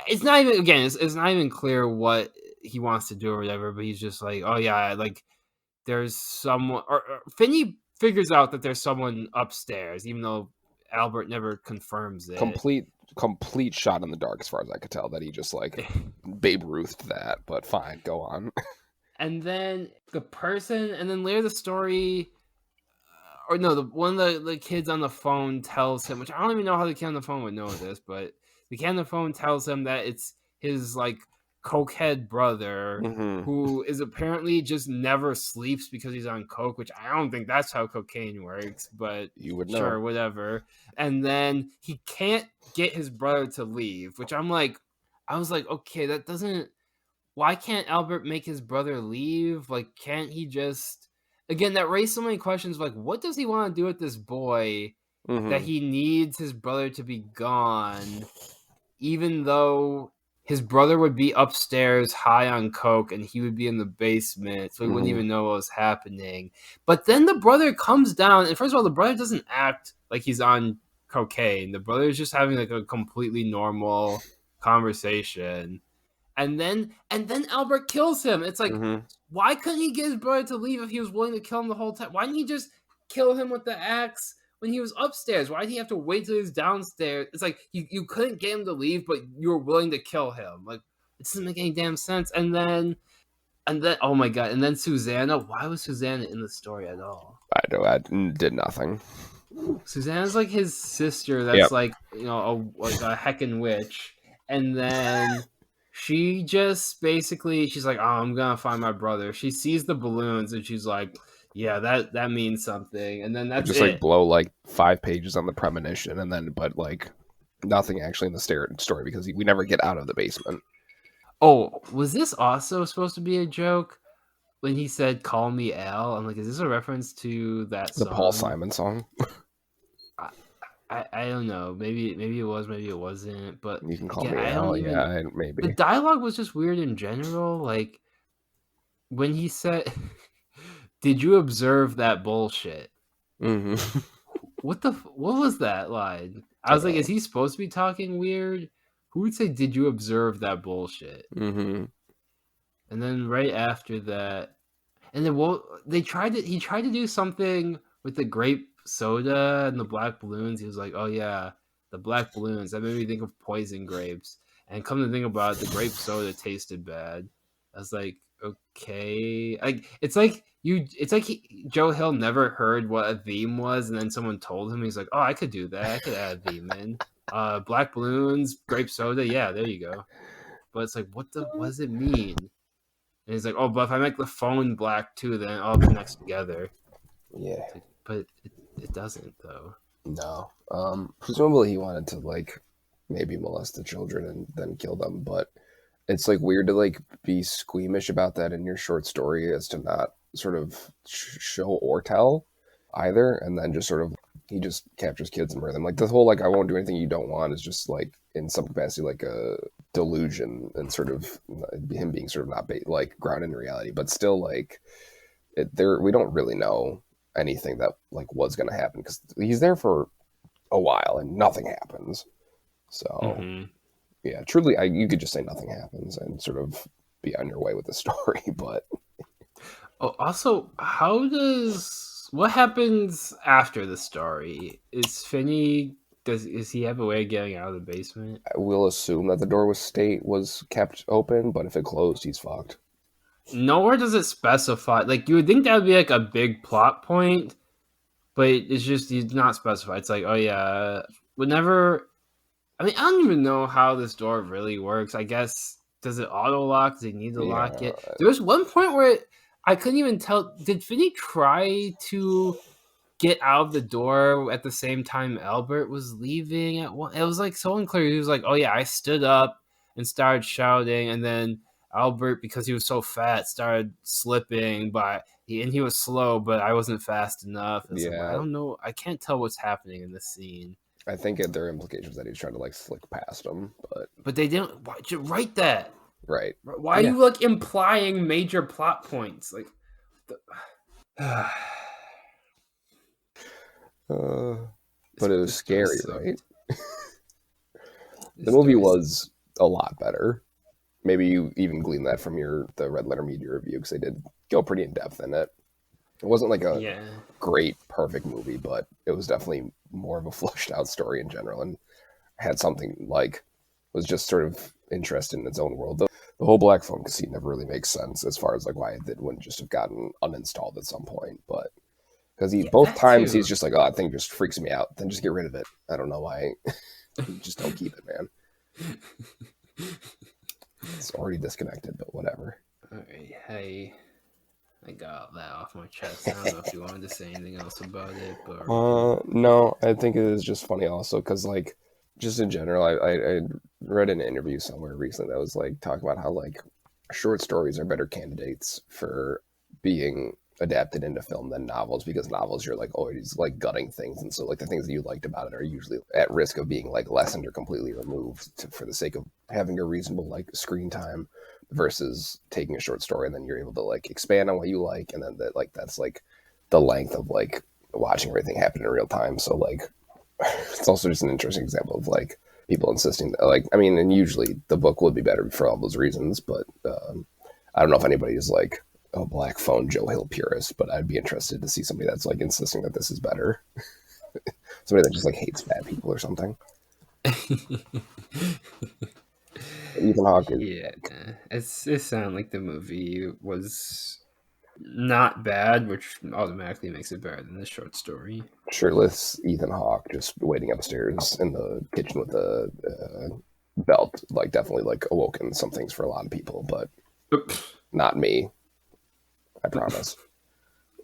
Speaker 1: It's not even it's not even clear what he wants to do or whatever. But he's just like, "Oh yeah, like there's someone." Or Finney figures out that there's someone upstairs, even though Albert never confirms it.
Speaker 2: Complete shot in the dark, as far as I could tell, that he just like Babe Ruthed that. But fine, go on.
Speaker 1: And then and then later the story, or no, one of the kids on the phone tells him, which I don't even know how the kid on the phone would know this, but the kid on the phone tells him that it's his like cokehead brother who is apparently just never sleeps because he's on coke, which I don't think that's how cocaine works, but
Speaker 2: you would know.
Speaker 1: Sure, whatever. And then he can't get his brother to leave, which I was like, okay, that doesn't. Why can't Albert make his brother leave? Like, can't he just? Again, that raised so many questions. Like, what does he want to do with this boy that he needs his brother to be gone, even though his brother would be upstairs high on coke and he would be in the basement, so he wouldn't even know what was happening. But then the brother comes down, and first of all, the brother doesn't act like he's on cocaine. The brother is just having like a completely normal conversation. And then Albert kills him. It's like, why couldn't he get his brother to leave if he was willing to kill him the whole time? Why didn't he just kill him with the axe when he was upstairs? Why did he have to wait till he was downstairs? It's like you couldn't get him to leave, but you were willing to kill him. Like, it doesn't make any damn sense. And then oh my god! And then Susanna. Why was Susanna in the story at all?
Speaker 2: I did nothing.
Speaker 1: Susanna's like his sister. That's like a heckin' witch. And then she just basically, she's like, oh, I'm gonna find my brother. She sees the balloons and she's like, yeah, that means something. And then that's
Speaker 2: just
Speaker 1: it.
Speaker 2: Like blow like 5 pages on the premonition, and then but like nothing actually in the story because we never get out of the basement.
Speaker 1: Oh, was this also supposed to be a joke when he said "Call me Al"? I'm like, is this a reference to that song?
Speaker 2: The Paul Simon song?
Speaker 1: I don't know. Maybe it was, maybe it wasn't. But
Speaker 2: You can call
Speaker 1: again,
Speaker 2: me
Speaker 1: I don't
Speaker 2: out. Yeah,
Speaker 1: even. The
Speaker 2: maybe.
Speaker 1: dialogue was just weird in general. Like when he said, "Did you observe that bullshit?"
Speaker 2: Hmm.
Speaker 1: What was that line? I
Speaker 2: I
Speaker 1: was like, is
Speaker 2: know.
Speaker 1: he supposed to be talking weird? Who would say, "Did you observe that bullshit?"
Speaker 2: Hmm.
Speaker 1: And then right after that, and then well, they tried to. He tried to do something with the grape soda and the black balloons. He was like, "Oh yeah, the black balloons." That made me think of poison grapes. And come to think about it, the grape soda tasted bad. I was like, okay, like it's like you. It's like Joe Hill never heard what a theme was, and then someone told him. He's like, "Oh, I could do that. I could add a theme in. Black balloons, grape soda. Yeah, there you go." But it's like, what does it mean? And he's like, "Oh, but if I make the phone black too, then it all connects together."
Speaker 2: Yeah.
Speaker 1: It's like, but it doesn't though.
Speaker 2: No. Presumably he wanted to like maybe molest the children and then kill them, but it's like weird to like be squeamish about that in your short story as to not sort of show or tell either, and then just sort of he just captures kids and murders them. Like the whole like I won't do anything you don't want is just like in some capacity like a delusion and sort of him being sort of not like grounded in reality, but still like there we don't really know anything that like was going to happen because he's there for a while and nothing happens. So
Speaker 1: Mm-hmm.
Speaker 2: yeah, truly, you could just say nothing happens and sort of be on your way with the story. But
Speaker 1: Oh, also, how does what happens after the story? Is Finney is he have a way of getting out of the basement?
Speaker 2: I will assume that the door was kept open, but if it closed, he's fucked.
Speaker 1: Nowhere does it specify. Like you would think that would be like a big plot point, but it's just he's not specified. It's like, oh yeah, whenever I mean, I don't even know how this door really works. I guess does it auto lock? Does he need to lock
Speaker 2: Yeah,
Speaker 1: it? There was one point where I couldn't even tell. Did Finney try to get out of the door at the same time Albert was leaving? At one, it was like so unclear. He was like, "Oh yeah, I stood up and started shouting," and then Albert, because he was so fat, started slipping. But he was slow, but I wasn't fast enough. It's like, well, I
Speaker 2: yeah.
Speaker 1: don't know. I can't tell what's happening in this scene.
Speaker 2: I think there are implications that he's trying to like flick past him, but
Speaker 1: But they didn't write that.
Speaker 2: right.
Speaker 1: Why are
Speaker 2: Yeah.
Speaker 1: you like implying major plot points? Like, the,
Speaker 2: Uh,
Speaker 1: this
Speaker 2: but it was
Speaker 1: this story
Speaker 2: scary, right?
Speaker 1: sucked.
Speaker 2: The
Speaker 1: This
Speaker 2: movie
Speaker 1: story
Speaker 2: was a lot better. Maybe you even gleaned that from the Red Letter Media review because they did go pretty in depth in it. It wasn't like a
Speaker 1: yeah.
Speaker 2: great, perfect movie, but it was definitely more of a fleshed out story in general and had something like was just sort of interested in its own world. The whole Black Phone Casino never really makes sense as far as like why it did wouldn't just have gotten uninstalled at some point, but because he
Speaker 1: Yeah,
Speaker 2: both
Speaker 1: that
Speaker 2: times he's
Speaker 1: too.
Speaker 2: just like, oh, that thing just freaks me out. Then just get rid of it. I don't know why. Just don't keep it, man. It's already disconnected, but whatever.
Speaker 1: All right, hey, I got that off my chest. I don't know if you wanted to say anything else about it, but are we good?
Speaker 2: No, I think it is just funny also because like just in general, I read an interview somewhere recently that was like talking about how like short stories are better candidates for being adapted into film than novels because novels you're like always like gutting things and so like the things that you liked about it are usually at risk of being like lessened or completely removed for the sake of having a reasonable like screen time versus taking a short story and then you're able to like expand on what you like and then that like that's like the length of like watching everything happen in real time. So like it's also just an interesting example of like people insisting that like I mean, and usually the book would be better for all those reasons, but I don't know if anybody is like a Black Phone Joe Hill purist, but I'd be interested to see somebody that's like insisting that this is better. Somebody that just like hates fat people or something. Ethan Hawke is
Speaker 1: Yeah,
Speaker 2: like
Speaker 1: it sounded like the movie was not bad, which automatically makes it better than the short story.
Speaker 2: shirtless Ethan Hawke just waiting upstairs in the kitchen with a belt. Like definitely like awoken some things for a lot of people, but not me. I promise.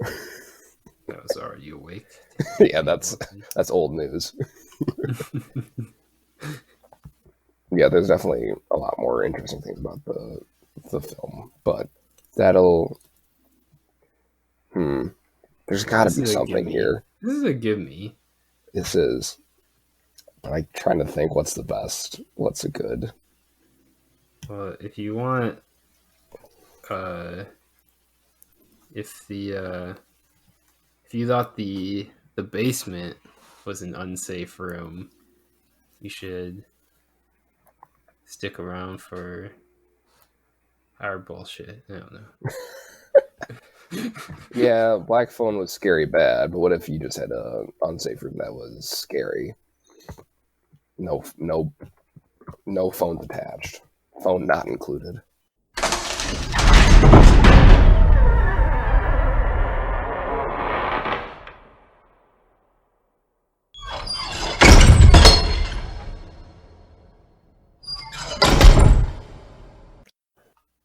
Speaker 1: I was already awake.
Speaker 2: Yeah,
Speaker 1: Taking
Speaker 2: that's old news. Yeah, there's definitely a lot more interesting things about the film, but that'll there's got to
Speaker 1: This
Speaker 2: be
Speaker 1: is a
Speaker 2: something
Speaker 1: gimme.
Speaker 2: here.
Speaker 1: This is a gimme.
Speaker 2: This is. I'm trying to think what's the best. What's a good?
Speaker 1: Well, if you want, uh, if the if you thought the basement was an unsafe room, you should stick around for our bullshit. I don't know.
Speaker 2: Yeah, Black Phone was scary bad, but what if you just had a unsafe room that was scary? No, no, no phones attached. Phone not included.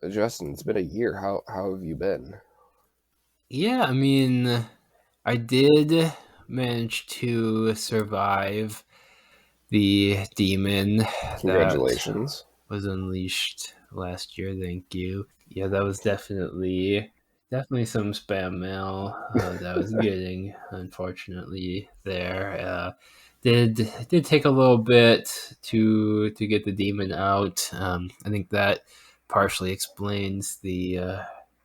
Speaker 2: Justin, it's been a year. How have you been?
Speaker 1: Yeah, I mean, I did manage to survive the demon that
Speaker 2: Congratulations.
Speaker 1: was unleashed last year. Thank you. Yeah, that was definitely some spam mail that I was getting. Unfortunately, there did take a little bit to get the demon out. I think that partially explains the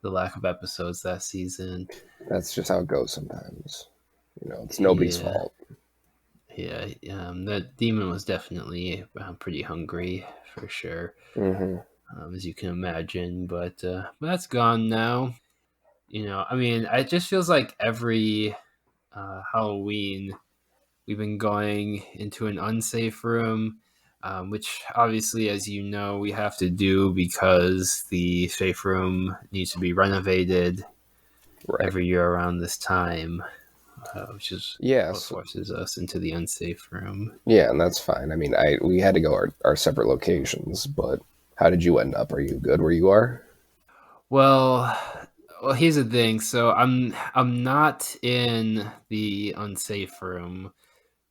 Speaker 1: lack of episodes that season.
Speaker 2: That's just how it goes sometimes. It's nobody's
Speaker 1: Yeah,
Speaker 2: fault.
Speaker 1: yeah. That demon was definitely pretty hungry for sure,
Speaker 2: Hmm.
Speaker 1: as you can imagine. But that's gone now. I mean, it just feels like every Halloween we've been going into an unsafe room, which obviously, as you know, we have to do because the safe room needs to be renovated
Speaker 2: Right.
Speaker 1: every year around this time, which is what
Speaker 2: Yes.
Speaker 1: forces us into the unsafe room.
Speaker 2: Yeah, and that's fine. I mean, we had to go our separate locations, but how did you end up? Are you good where you are?
Speaker 1: Well, here's the thing. So I'm not in the unsafe room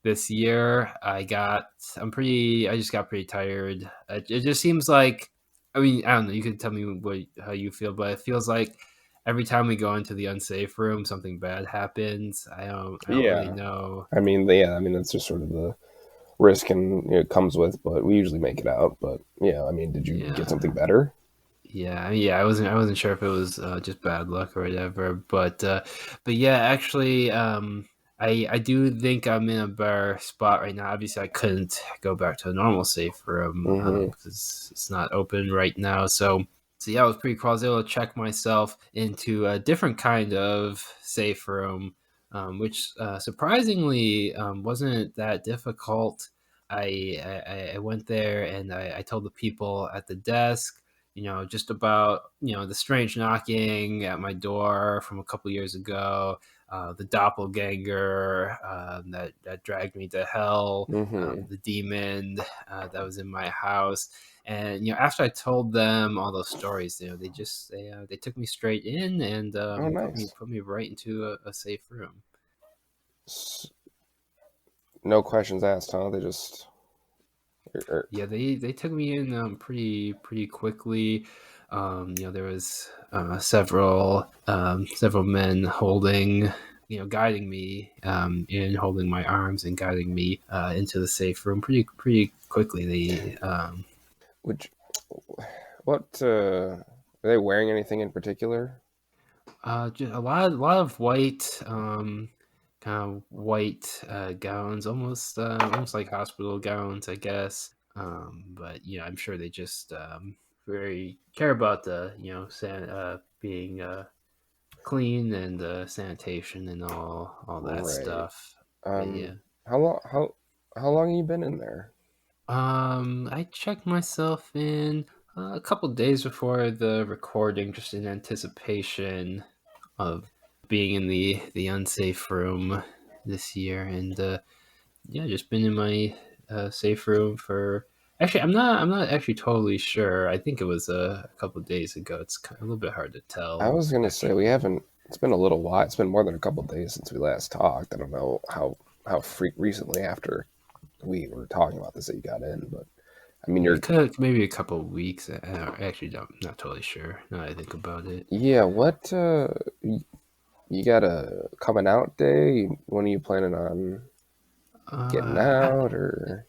Speaker 1: this year. I just got pretty tired. It just seems like, I mean, I don't know. You can tell me how you feel, but it feels like every time we go into the unsafe room, something bad happens. I don't really
Speaker 2: Yeah.
Speaker 1: know.
Speaker 2: I mean, that's just sort of the risk and it comes with, but we usually make it out. But yeah, I mean, did you get
Speaker 1: Yeah.
Speaker 2: something better?
Speaker 1: Yeah. I wasn't sure if it was just bad luck or whatever, but yeah, actually, I do think I'm in a better spot right now. Obviously, I couldn't go back to a normal safe room
Speaker 2: Hmm.
Speaker 1: because it's not open right now. So yeah, it was pretty cool. I was able to check myself into a different kind of safe room, which surprisingly wasn't that difficult. I went there and I told the people at the desk, just about, the strange knocking at my door from a couple years ago, the doppelganger that dragged me to hell,
Speaker 2: Hmm.
Speaker 1: the demon that was in my house. And after I told them all those stories, they took me straight in and
Speaker 2: Oh,
Speaker 1: put me
Speaker 2: nice.
Speaker 1: put me right into a safe room.
Speaker 2: S- No questions asked, huh? They just.
Speaker 1: Yeah, they took me in pretty quickly. There was several men holding, guiding me in, holding my arms and guiding me into the safe room pretty quickly.
Speaker 2: Would what? Are they wearing anything in particular?
Speaker 1: Just a lot of white, kind of white gowns, almost like hospital gowns, I guess. But I'm sure they just very care about the being clean and sanitation and all that
Speaker 2: Right.
Speaker 1: stuff. But yeah.
Speaker 2: Um. How long? How long have you been in there?
Speaker 1: I checked myself in a couple days before the recording, just in anticipation of being in the unsafe room this year, and yeah, just been in my safe room for. Actually, I'm not actually totally sure. I think it was a couple of days ago. It's a little bit hard to
Speaker 2: I
Speaker 1: tell
Speaker 2: was gonna say we
Speaker 1: actually.
Speaker 2: haven't. It's been a little while. It's been more than a couple of days since we last talked. I don't know how recently after we were talking about this that you got in, but I mean,
Speaker 1: Yeah, it
Speaker 2: you're.
Speaker 1: could maybe a couple of weeks. I actually don't not totally sure now that I think about it.
Speaker 2: Yeah. What? You got a coming out day? When are you planning on getting
Speaker 1: Uh, I,
Speaker 2: out? Or.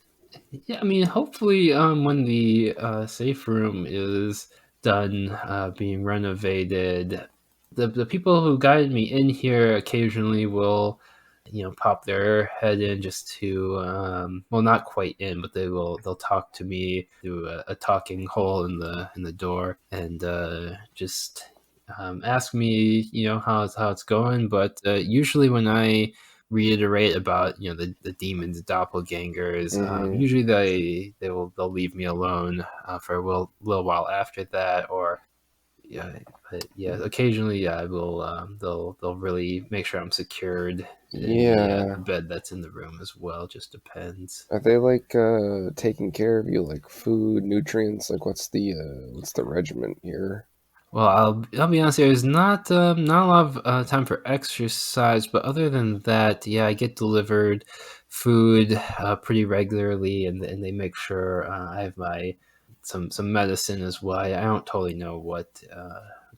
Speaker 1: Yeah, I mean, hopefully, when the safe room is done being renovated, the people who guided me in here occasionally will, pop their head in just to, well, not quite in, but they'll talk to me through a talking hole in the door, and just ask me, how it's going. But usually, when I reiterate about the demons doppelgangers,
Speaker 2: Mm-hmm.
Speaker 1: usually they'll leave me alone for a little while after that, or yeah. But yeah, occasionally, yeah, I will they'll really make sure I'm secured in the
Speaker 2: Yeah.
Speaker 1: bed that's in the room as well. Just depends.
Speaker 2: Are they like taking care of you, like food, nutrients? Like what's the regimen here?
Speaker 1: Well, I'll be honest. There's not a lot of time for exercise, but other than that, yeah, I get delivered food pretty regularly, and they make sure I have my some medicine as well. I don't totally know what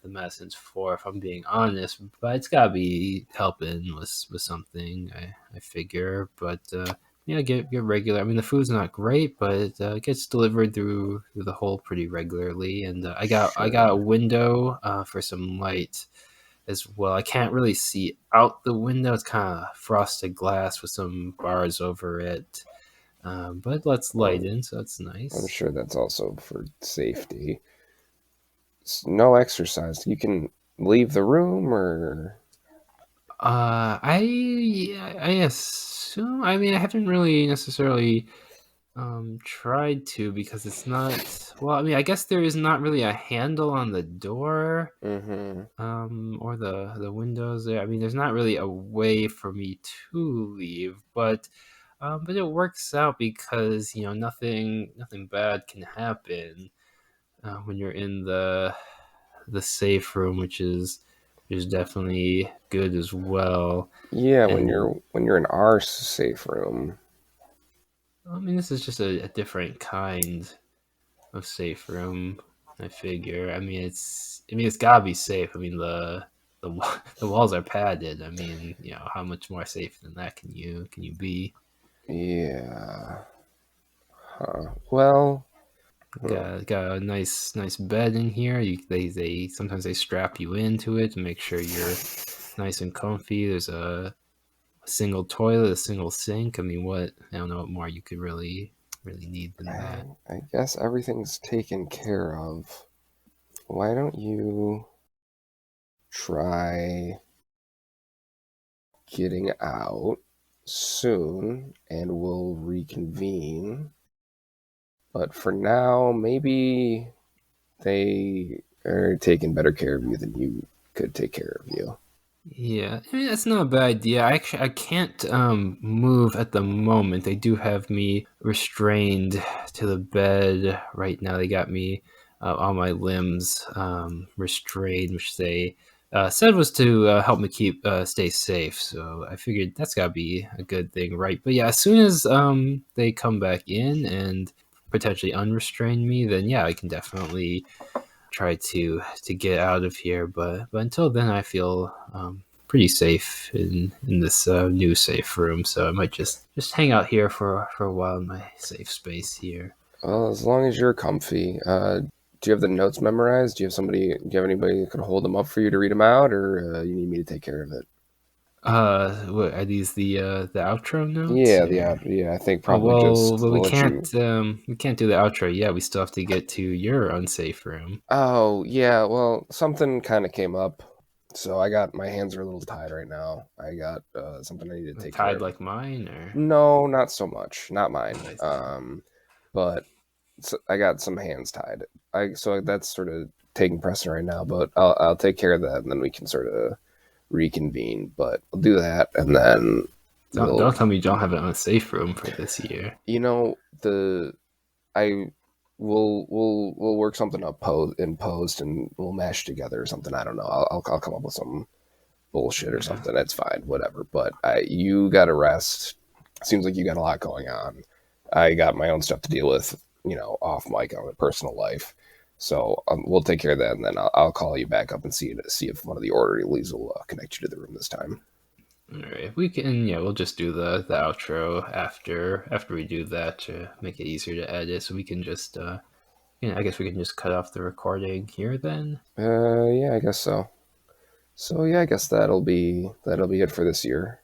Speaker 1: the medicine's for, if I'm being honest, but it's gotta be helping with something. I figure, but yeah, get regular. I mean, the food's not great, but it gets delivered through the hole pretty regularly, and I got a
Speaker 2: Sure.
Speaker 1: window for some light as well. I can't really see out the window; it's kind of frosted glass with some bars over it, but it lets light
Speaker 2: Well,
Speaker 1: in, so that's
Speaker 2: I'm
Speaker 1: nice.
Speaker 2: sure that's also for safety. No exercise. You can leave the room or.
Speaker 1: I assume. I mean, I haven't really necessarily tried to, because it's not. Well, I mean, I guess there is not really a handle on the door,
Speaker 2: Mm-hmm.
Speaker 1: or the windows there. I mean, there's not really a way for me to leave, but it works out because nothing bad can happen when you're in the safe room, which is definitely good as well.
Speaker 2: Yeah,
Speaker 1: And
Speaker 2: when you're in our safe room.
Speaker 1: I mean, this is just a different kind of safe room. I figure. I mean, it's gotta be safe. I mean, the walls are padded. I mean, how much more safe than that can you be?
Speaker 2: Yeah. Huh. Well. Huh.
Speaker 1: Got a nice bed in here. They sometimes they strap you into it to make sure you're nice and comfy. There's a single toilet, a single sink. I mean, I don't know what more you could really need than that.
Speaker 2: I guess everything's taken care of. Why don't you try getting out soon and we'll reconvene? But for now, maybe they are taking better care of you than you could take care of you.
Speaker 1: Yeah, I mean that's not a bad idea. I can't move at the moment. They do have me restrained to the bed right now. They got me all my limbs restrained, which they said was to help me stay safe. So I figured that's got to be a good thing, right? But yeah, as soon as they come back in and potentially unrestrain me, then yeah, I can definitely try to get out of here. But until then, I feel pretty safe in this new safe room. So I might just hang out here for a while in my safe space here.
Speaker 2: Well, as long as you're comfy. Do you have the notes memorized? Do you have anybody that could hold them up for you to read them out, or you need me to take care of it?
Speaker 1: What are these, the outro notes,
Speaker 2: Yeah,
Speaker 1: or?
Speaker 2: yeah. I think
Speaker 1: Oh
Speaker 2: probably
Speaker 1: well,
Speaker 2: just
Speaker 1: but we
Speaker 2: let you.
Speaker 1: can't do the outro yet. We still have to get to your unsafe room.
Speaker 2: Oh, yeah. Well, something kind of came up, so I got my hands are a little tied right now. I got something I need to take care
Speaker 1: Tied
Speaker 2: of.
Speaker 1: like mine, or?
Speaker 2: No, not so much. Not mine.
Speaker 1: I see.
Speaker 2: But I got some hands tied. I so that's sort of taking precedent right now. But I'll take care of that, and then we can sort of reconvene. But I'll do that, and then
Speaker 1: Don't
Speaker 2: we'll.
Speaker 1: tell me you don't have an unsafe room for this year.
Speaker 2: You know the I we'll work something up in post, and we'll mash together or something. I don't know. I'll come up with some bullshit or
Speaker 1: Yeah.
Speaker 2: something. That's fine, whatever. But you got to rest. Seems like you got a lot going on. I got my own stuff to deal with, off mic on my personal life. So we'll take care of that, and then I'll call you back up and see if one of the orderlies will connect you to the room this time.
Speaker 1: All right, we can. Yeah, we'll just do the outro after we do that to make it easier to edit. So we can just I guess we can just cut off the recording here then.
Speaker 2: Yeah, I guess so. So yeah, I guess that'll be it for this year.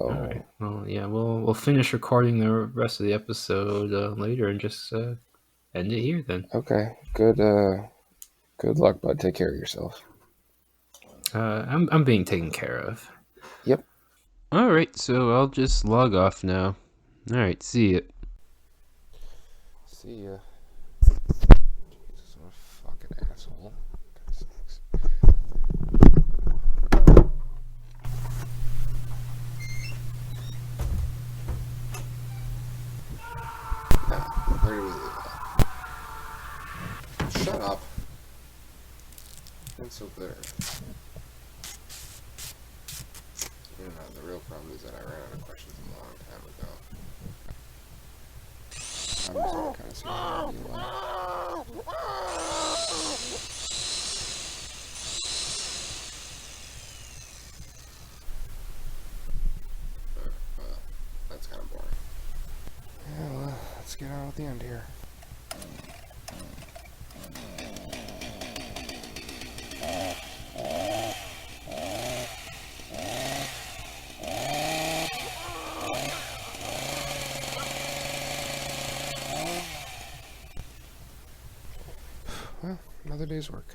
Speaker 1: All right.
Speaker 2: So
Speaker 1: Well, yeah, we'll finish recording the rest of the episode later and just end it here then.
Speaker 2: okay, good luck, bud. Take care of yourself.
Speaker 1: I'm being taken care of.
Speaker 2: Yep.
Speaker 1: All right, so I'll just log off now. All right, see you.
Speaker 2: See ya. Jesus, what a fucking asshole. Where do we leave that? Shut up. It's so clear. You know, the real problem is that I ran out of questions a long time ago. I'm just gonna kind of see how you that's kind of boring. Yeah, well, let's get on with the end here. Well, another day's work.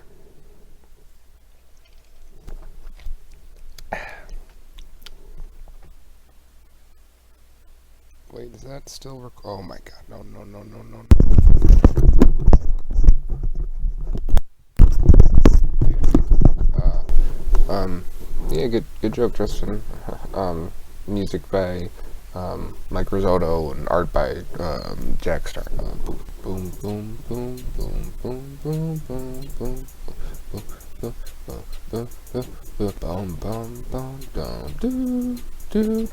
Speaker 2: Wait, is that still work? Oh my god, no. Yeah, good joke, Justin. Music by Mike Risotto and art by Jack Star. Boom, boom, boom, boom, boom, boom, boom, boom, boom, boom, boom, boom, boom, boom, boom, boom, boom, boom,